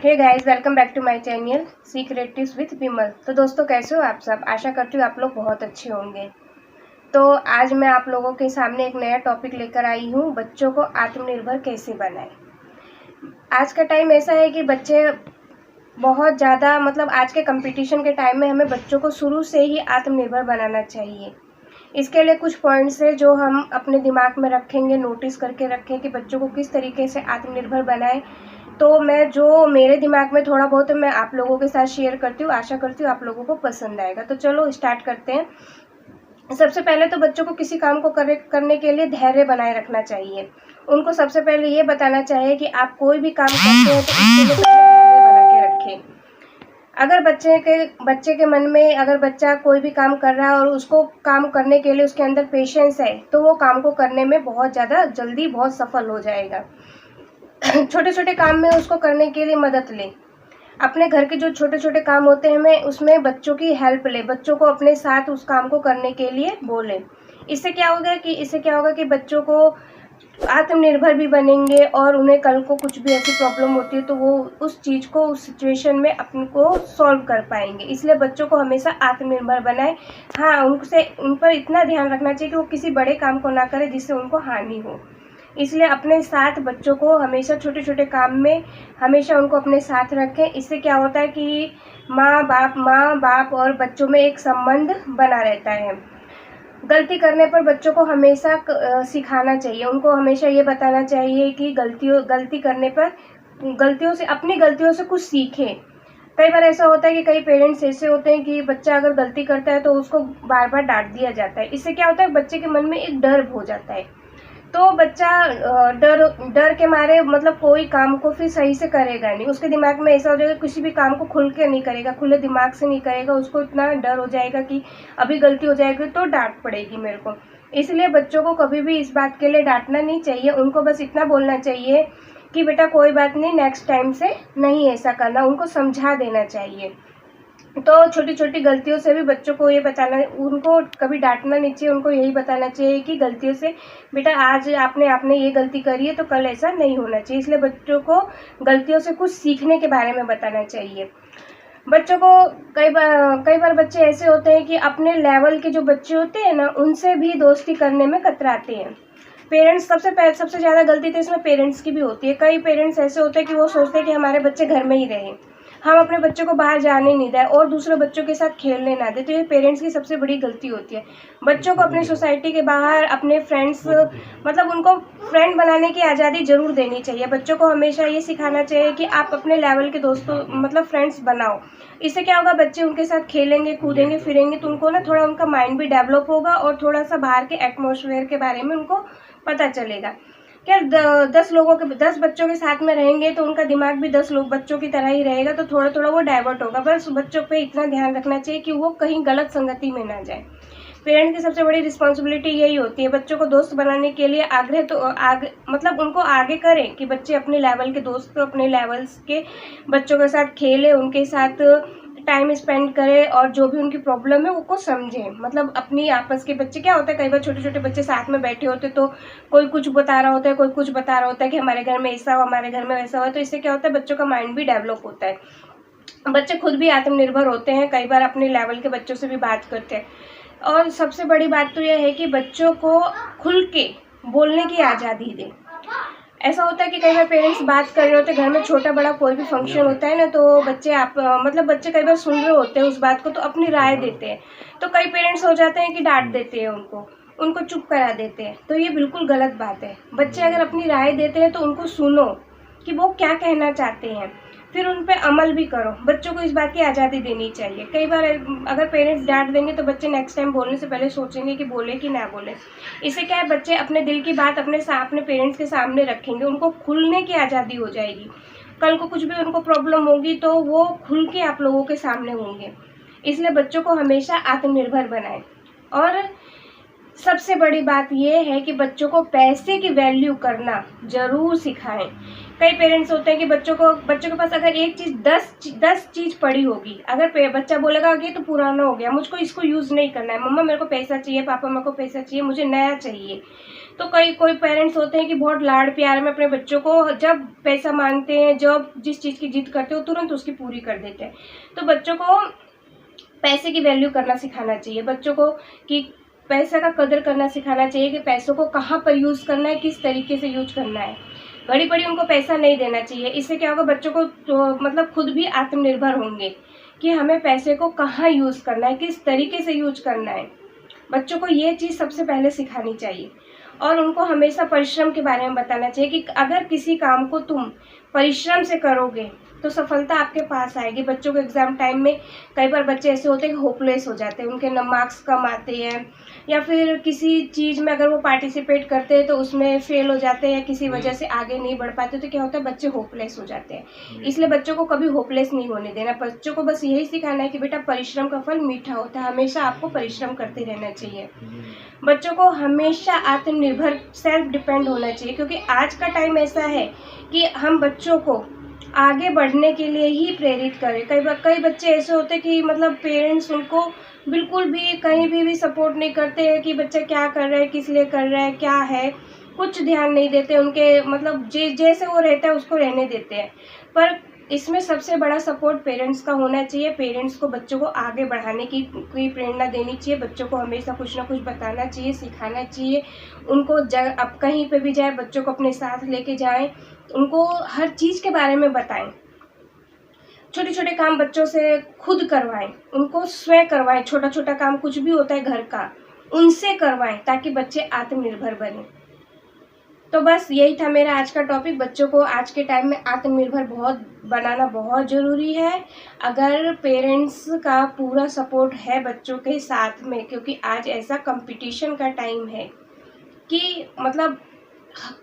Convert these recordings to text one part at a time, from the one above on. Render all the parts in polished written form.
Hey guys, welcome back to my channel secretives with Vimal. तो दोस्तों, कैसे हो आप सब? आशा करती हूँ आप लोग बहुत अच्छे होंगे। तो आज मैं आप लोगों के सामने एक नया टॉपिक लेकर आई हूँ, बच्चों को आत्मनिर्भर कैसे बनाएं। आज का टाइम ऐसा है कि बच्चे बहुत ज़्यादा आज के कंपटीशन के टाइम में हमें बच्चों को शुरू से ही आत्मनिर्भर बनाना चाहिए। इसके लिए कुछ पॉइंट्स है जो हम अपने दिमाग में रखेंगे, नोटिस करके रखें कि बच्चों को किस तरीके से आत्मनिर्भर बनाएं। तो मैं जो मेरे दिमाग में थोड़ा बहुत मैं आप लोगों के साथ शेयर करती हूँ, आशा करती हूँ आप लोगों को पसंद आएगा। तो चलो स्टार्ट करते हैं। सबसे पहले तो बच्चों को किसी काम को करने के लिए धैर्य बनाए रखना चाहिए। उनको सबसे पहले ये बताना चाहिए कि आप कोई भी काम करते हैं तो उसके लिए पहले धैर्य बना के रखें। अगर बच्चे के मन में अगर बच्चा कोई भी काम कर रहा है और उसको काम करने के लिए उसके अंदर पेशेंस है, तो वो काम को करने में बहुत ज़्यादा जल्दी बहुत सफल हो जाएगा। छोटे छोटे काम में उसको करने के लिए मदद ले। अपने घर के जो छोटे छोटे काम होते हैं मैं उसमें बच्चों की हेल्प ले, बच्चों को अपने साथ उस काम को करने के लिए बोले। इससे क्या होगा कि बच्चों को आत्मनिर्भर भी बनेंगे और उन्हें कल को कुछ भी ऐसी प्रॉब्लम होती है तो वो उस चीज़ को उस सिचुएशन में अपने को सॉल्व कर पाएंगे। इसलिए बच्चों को हमेशा आत्मनिर्भर बनाएं। हाँ, उन पर इतना ध्यान रखना चाहिए कि वो किसी बड़े काम को ना करें जिससे उनको हानि हो। इसलिए अपने साथ बच्चों को हमेशा छोटे छोटे काम में हमेशा उनको अपने साथ रखें। इससे क्या होता है कि माँ बाप और बच्चों में एक संबंध बना रहता है। गलती करने पर बच्चों को हमेशा सिखाना चाहिए। उनको हमेशा ये बताना चाहिए कि गलती करने पर अपनी गलतियों से कुछ सीखें। कई बार ऐसा होता है कि कई पेरेंट्स ऐसे होते हैं कि बच्चा अगर गलती करता है तो उसको बार बार डांट दिया जाता है। इससे क्या होता है, बच्चे के मन में एक डर हो जाता है। तो बच्चा डर के मारे कोई काम को फिर सही से करेगा नहीं। उसके दिमाग में ऐसा हो जाएगा, किसी भी काम को खुल के नहीं करेगा, खुले दिमाग से नहीं करेगा। उसको इतना डर हो जाएगा कि अभी गलती हो जाएगी तो डांट पड़ेगी मेरे को। इसलिए बच्चों को कभी भी इस बात के लिए डांटना नहीं चाहिए। उनको बस इतना बोलना चाहिए कि बेटा कोई बात नहीं, नेक्स्ट टाइम से नहीं ऐसा करना। उनको समझा देना चाहिए। तो छोटी छोटी गलतियों से भी बच्चों को ये बताना, उनको कभी डांटना नहीं चाहिए। उनको यही बताना चाहिए कि गलतियों से बेटा आज आपने ये गलती करी है तो कल ऐसा नहीं होना चाहिए। इसलिए बच्चों को गलतियों से कुछ सीखने के बारे में बताना चाहिए। बच्चों को कई बार बच्चे ऐसे होते हैं कि अपने लेवल के जो बच्चे होते हैं ना, उनसे भी दोस्ती करने में कतराते हैं। पेरेंट्स सबसे ज़्यादा गलती तो इसमें पेरेंट्स की भी होती है। कई पेरेंट्स ऐसे होते हैं कि वो सोचते हैं कि हमारे बच्चे घर में ही रहें, हम अपने बच्चों को बाहर जाने नहीं दें और दूसरे बच्चों के साथ खेलने ना दें। तो ये पेरेंट्स की सबसे बड़ी गलती होती है। बच्चों को अपनी सोसाइटी के बाहर अपने फ्रेंड्स उनको फ्रेंड बनाने की आज़ादी ज़रूर देनी चाहिए। बच्चों को हमेशा ये सिखाना चाहिए कि आप अपने लेवल के दोस्तों फ्रेंड्स बनाओ। इससे क्या होगा, बच्चे उनके साथ खेलेंगे कूदेंगे फिरेंगे तो उनको ना थोड़ा उनका माइंड भी डेवलप होगा और थोड़ा सा बाहर के एटमॉस्फेयर के बारे में उनको पता चलेगा। क्या 10 बच्चों के साथ में रहेंगे तो उनका दिमाग भी 10 बच्चों की तरह ही रहेगा, तो थोड़ा थोड़ा वो डाइवर्ट होगा। बस बच्चों पे इतना ध्यान रखना चाहिए कि वो कहीं गलत संगति में ना जाए। पेरेंट्स की सबसे बड़ी रिस्पॉन्सिबिलिटी यही होती है, बच्चों को दोस्त बनाने के लिए उनको आगे करें कि बच्चे अपने लेवल के दोस्त अपने लेवल्स के बच्चों के साथ खेलें, उनके साथ टाइम स्पेंड करें और जो भी उनकी प्रॉब्लम है उनको समझें। अपनी आपस के बच्चे क्या होता है, कई बार छोटे छोटे बच्चे साथ में बैठे होते तो कोई कुछ बता रहा होता है, कोई कुछ बता रहा होता है कि हमारे घर में ऐसा हो, हमारे घर में वैसा हो। तो इससे क्या होता है, बच्चों का माइंड भी डेवलप होता है। बच्चे खुद भी आत्मनिर्भर होते हैं, कई बार अपने लेवल के बच्चों से भी बात करते हैं। और सबसे बड़ी बात तो यह है कि बच्चों को खुल के बोलने की आज़ादी दें। ऐसा होता है कि कई बार पेरेंट्स बात कर रहे होते हैं, घर में छोटा बड़ा कोई भी फंक्शन होता है ना, तो बच्चे कई बार सुन रहे होते हैं उस बात को तो अपनी राय देते हैं। तो कई पेरेंट्स हो जाते हैं कि डांट देते हैं उनको चुप करा देते हैं। तो ये बिल्कुल गलत बात है। बच्चे अगर अपनी राय देते हैं तो उनको सुनो कि वो क्या कहना चाहते हैं, फिर उन पर अमल भी करो। बच्चों को इस बात की आज़ादी देनी चाहिए। कई बार अगर पेरेंट्स डांट देंगे तो बच्चे नेक्स्ट टाइम बोलने से पहले सोचेंगे कि बोले कि ना बोले। इससे क्या है, बच्चे अपने दिल की बात अपने पेरेंट्स के सामने रखेंगे, उनको खुलने की आज़ादी हो जाएगी। कल को कुछ भी उनको प्रॉब्लम होगी तो वो खुल के आप लोगों के सामने होंगे। इसलिए बच्चों को हमेशा आत्मनिर्भर बनाएं। और सबसे बड़ी बात यह है कि बच्चों को पैसे की वैल्यू करना ज़रूर सिखाएं। कई पेरेंट्स होते हैं कि बच्चों के पास अगर एक चीज़ 10 चीज़ पड़ी होगी, अगर बच्चा बोलेगा कि तो पुराना हो गया, मुझको इसको यूज़ नहीं करना है, मम्मा मेरे को पैसा चाहिए, पापा मेरे को पैसा चाहिए, मुझे नया चाहिए, तो कोई पेरेंट्स होते हैं कि बहुत लाड प्यार में अपने बच्चों को जब पैसा मांगते हैं, जब जिस चीज़ की जिद करते हो तुरंत उसकी पूरी कर देते हैं। तो बच्चों को पैसे की वैल्यू करना सिखाना चाहिए, बच्चों को कि पैसे का कदर करना सिखाना चाहिए कि पैसों को कहाँ पर यूज़ करना है, किस तरीके से यूज करना है। घड़ी-घड़ी उनको पैसा नहीं देना चाहिए। इससे क्या होगा, बच्चों को तो मतलब खुद भी आत्मनिर्भर होंगे कि हमें पैसे को कहाँ यूज़ करना है, किस तरीके से यूज करना है। बच्चों को ये चीज़ सबसे पहले सिखानी चाहिए और उनको हमेशा परिश्रम के बारे में बताना चाहिए कि अगर किसी काम को तुम परिश्रम से करोगे तो सफलता आपके पास आएगी। बच्चों को एग्ज़ाम टाइम में कई बार बच्चे ऐसे होते हैं कि होपलेस हो जाते हैं, उनके मार्क्स कम आते हैं, या फिर किसी चीज़ में अगर वो पार्टिसिपेट करते हैं तो उसमें फेल हो जाते हैं या किसी वजह से आगे नहीं बढ़ पाते, तो क्या होता है, बच्चे होपलेस हो जाते हैं। इसलिए बच्चों को कभी होपलेस नहीं होने देना। बच्चों को बस यही सिखाना है कि बेटा परिश्रम का फल मीठा होता है, हमेशा आपको परिश्रम करते रहना चाहिए। बच्चों को हमेशा आत्मनिर्भर सेल्फ डिपेंड होना चाहिए, क्योंकि आज का टाइम ऐसा है कि हम बच्चों को आगे बढ़ने के लिए ही प्रेरित करें। कई बच्चे ऐसे होते हैं कि मतलब पेरेंट्स उनको बिल्कुल भी कहीं भी सपोर्ट नहीं करते हैं कि बच्चा क्या कर रहा है, किस लिए कर रहा है, क्या है, कुछ ध्यान नहीं देते उनके, मतलब जैसे वो रहता है उसको रहने देते हैं। पर इसमें सबसे बड़ा सपोर्ट पेरेंट्स का होना चाहिए। पेरेंट्स को बच्चों को आगे बढ़ाने की प्रेरणा देनी चाहिए, बच्चों को हमेशा कुछ ना कुछ बताना चाहिए, सिखाना चाहिए। उनको अब कहीं पे भी जाए बच्चों को अपने साथ लेके जाएं, उनको हर चीज़ के बारे में बताएं। छोटे छोटे काम बच्चों से खुद करवाएं, उनको स्वयं करवाएं। छोटा छोटा काम कुछ भी होता है घर का, उनसे करवाएं ताकि बच्चे आत्मनिर्भर बने। तो बस यही था मेरा आज का टॉपिक। बच्चों को आज के टाइम में आत्मनिर्भर बनाना बहुत ज़रूरी है। अगर पेरेंट्स का पूरा सपोर्ट है बच्चों के साथ में, क्योंकि आज ऐसा कंपटीशन का टाइम है कि मतलब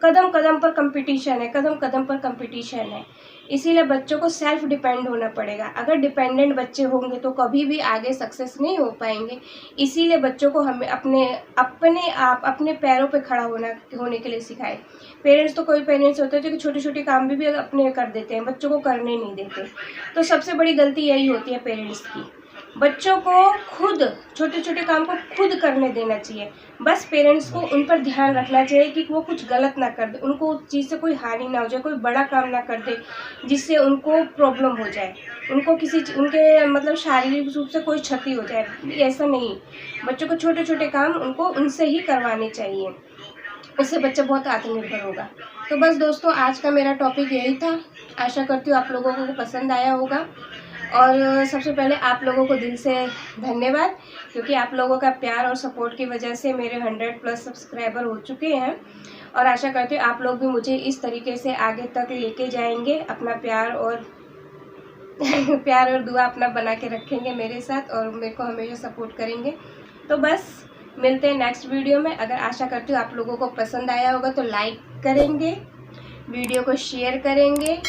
कदम कदम पर कंपटीशन है, कदम कदम पर कंपटीशन है। इसीलिए बच्चों को सेल्फ डिपेंड होना पड़ेगा। अगर डिपेंडेंट बच्चे होंगे तो कभी भी आगे सक्सेस नहीं हो पाएंगे। इसीलिए बच्चों को हमें अपने पैरों पे खड़ा होने के लिए सिखाए। पेरेंट्स तो कोई पेरेंट्स होते हैं जो कि छोटे छोटे काम भी अपने कर देते हैं, बच्चों को करने नहीं देते। तो सबसे बड़ी गलती यही होती है पेरेंट्स की। बच्चों को खुद छोटे छोटे काम को खुद करने देना चाहिए। बस पेरेंट्स को उन पर ध्यान रखना चाहिए कि वो कुछ गलत ना कर दे, उनको उस चीज़ से कोई हानि ना हो जाए, कोई बड़ा काम ना कर दे जिससे उनको प्रॉब्लम हो जाए, उनको उनके मतलब शारीरिक रूप से कोई क्षति हो जाए। ऐसा नहीं, बच्चों को छोटे छोटे काम उनको उनसे ही करवाने चाहिए, इससे बच्चा बहुत आत्मनिर्भर होगा। तो बस दोस्तों, आज का मेरा टॉपिक यही था। आशा करती हूँ आप लोगों को पसंद आया होगा। और सबसे पहले आप लोगों को दिल से धन्यवाद, क्योंकि आप लोगों का प्यार और सपोर्ट की वजह से मेरे 100+ सब्सक्राइबर हो चुके हैं। और आशा करती हूँ आप लोग भी मुझे इस तरीके से आगे तक लेके जाएंगे, अपना प्यार और प्यार और दुआ अपना बना के रखेंगे मेरे साथ और मेरे को हमेशा सपोर्ट करेंगे। तो बस मिलते हैं नेक्स्ट वीडियो में। अगर आशा करती हूँ आप लोगों को पसंद आया होगा तो लाइक करेंगे, वीडियो को शेयर करेंगे,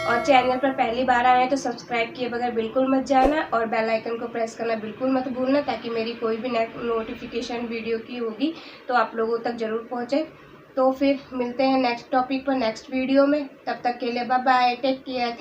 और चैनल पर पहली बार आए हैं तो सब्सक्राइब किए बगैर बिल्कुल मत जाना, और बेल आइकन को प्रेस करना बिल्कुल मत भूलना, ताकि मेरी कोई भी नोटिफिकेशन वीडियो की होगी तो आप लोगों तक ज़रूर पहुँचे। तो फिर मिलते हैं नेक्स्ट टॉपिक पर नेक्स्ट वीडियो में। तब तक के लिए बाय बाय, टेक केयर।